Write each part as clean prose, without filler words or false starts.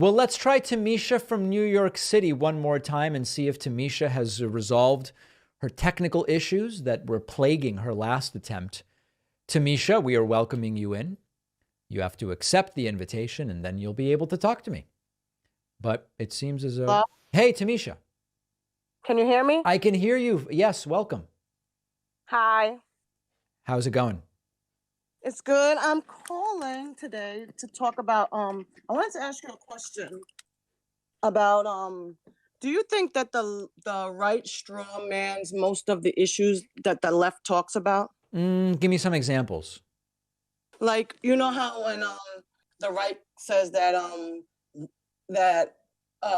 Well, let's try Tamisha from New York City one more time and see if Tamisha has resolved her technical issues that were plaguing her last attempt. Tamisha, we are welcoming you in. You have to accept the invitation and then you'll be able to talk to me. But it seems as though... Hello? Hey, Tamisha. Can you hear me? I can hear you. Yes, welcome. Hi. How's it going? It's good. I'm calling today to talk about I wanted to ask you a question about do you think that the right straw man's most of the issues that the left talks about? Give me some examples. Like, you know how when the right says that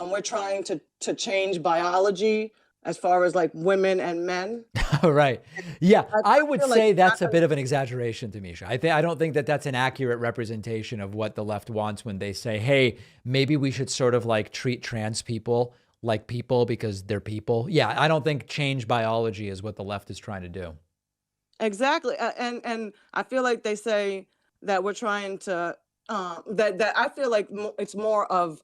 we're trying to change biology as far as like women and men. Right. Yeah, I would feel like say that's a bit of an exaggeration, Tamisha. I don't think that that's an accurate representation of what the left wants when they say, hey, maybe we should sort of like treat trans people like people because they're people. Yeah, I don't think change biology is what the left is trying to do. Exactly. And I feel like they say that we're trying to that I feel like it's more of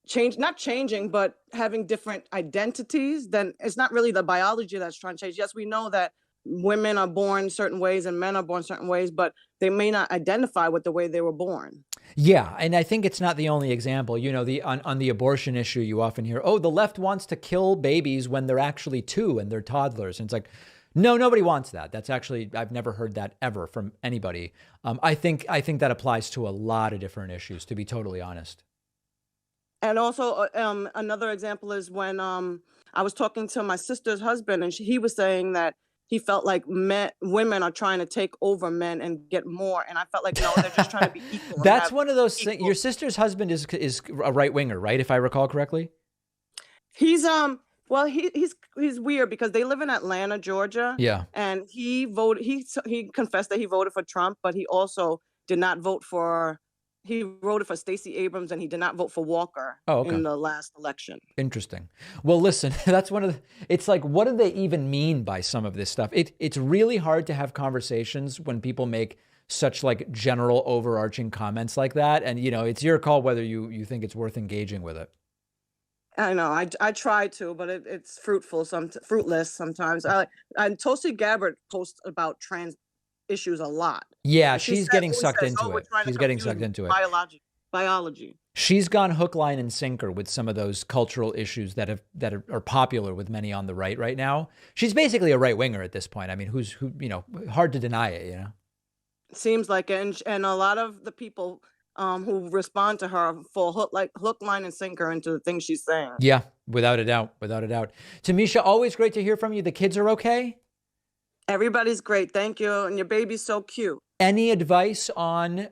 change, not changing, but having different identities. Then it's not really the biology that's trying to change. Yes, we know that women are born certain ways and men are born certain ways, but they may not identify with the way they were born. Yeah, and I think it's not the only example. You know, on the abortion issue, you often hear, oh, the left wants to kill babies when they're actually 2 and they're toddlers. And it's like, no, nobody wants that. That's actually, I've never heard that ever from anybody. I think that applies to a lot of different issues, to be totally honest. And also, another example is when I was talking to my sister's husband, and he was saying that he felt like women are trying to take over men and get more. And I felt like, no, they're just trying to be equal. That's one of those things. Your sister's husband is a right winger, right? If I recall correctly. He's well, he's weird because they live in Atlanta, Georgia. Yeah. And he voted. He confessed that he voted for Trump, but he also did not vote for. He voted for Stacey Abrams, and he did not vote for Walker in the last election. Interesting. Well, listen, that's one of the, it's like, what do they even mean by some of this stuff? It's really hard to have conversations when people make such like general overarching comments like that. And, you know, it's your call whether you think it's worth engaging with it. I know. I try to, but it's fruitless sometimes. And Tulsi Gabbard posts about trans issues a lot. Yeah, she's getting sucked into it. She's getting sucked into it. Biology. She's gone hook, line, and sinker with some of those cultural issues that are popular with many on the right now. She's basically a right winger at this point. I mean, who you know, hard to deny it. You know, seems like it, and a lot of the people who respond to her fall hook, line, and sinker into the things she's saying. Yeah, without a doubt, without a doubt. Tamisha, always great to hear from you. The kids are okay? Everybody's great, thank you, and your baby's so cute. Any advice on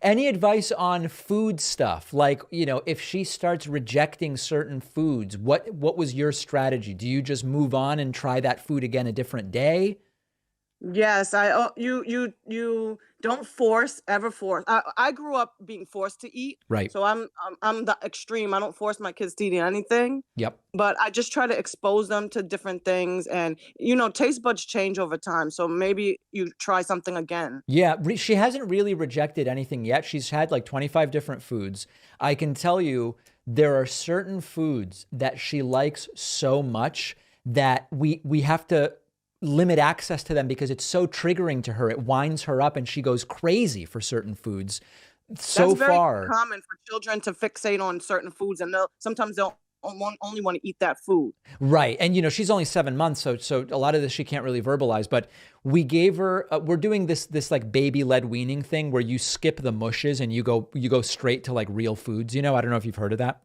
any advice on food stuff? Like, you know, if she starts rejecting certain foods, what was your strategy? Do you just move on and try that food again a different day? Yes, you don't ever force. I grew up being forced to eat. Right. So I'm the extreme. I don't force my kids to eat anything. Yep. But I just try to expose them to different things, and you know, taste buds change over time. So maybe you try something again. Yeah, she hasn't really rejected anything yet. She's had like 25 different foods. I can tell you there are certain foods that she likes so much that we have to limit access to them because it's so triggering to her. It winds her up and she goes crazy for certain foods. That's very common for children to fixate on certain foods, and sometimes they'll only want to eat that food. Right. And, you know, she's only 7 months. So a lot of this she can't really verbalize, but we gave her, we're doing this like baby led weaning thing where you skip the mushes and you go straight to like real foods. You know, I don't know if you've heard of that.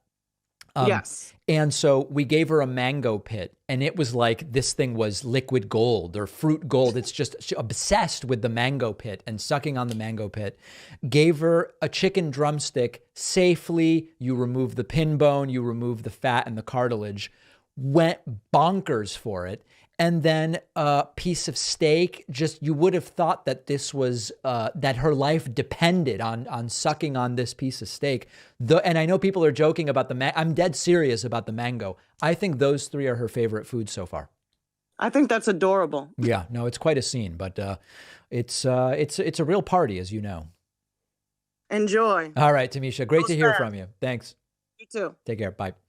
Yes. And so we gave her a mango pit, and it was like this thing was liquid gold or fruit gold. It's just obsessed with the mango pit and sucking on the mango pit. Gave her a chicken drumstick safely. You remove the pin bone, you remove the fat and the cartilage. Went bonkers for it. And then a piece of steak, just you would have thought that this was, that her life depended on sucking on this piece of steak. And I know people are joking about I'm dead serious about the mango. I think those 3 are her favorite foods so far. I think that's adorable. Yeah, no, it's quite a scene, but it's a real party, as you know. Enjoy. All right, Tamisha, great Go to hear Spurs. from you. Thanks. You too. Take care. Bye.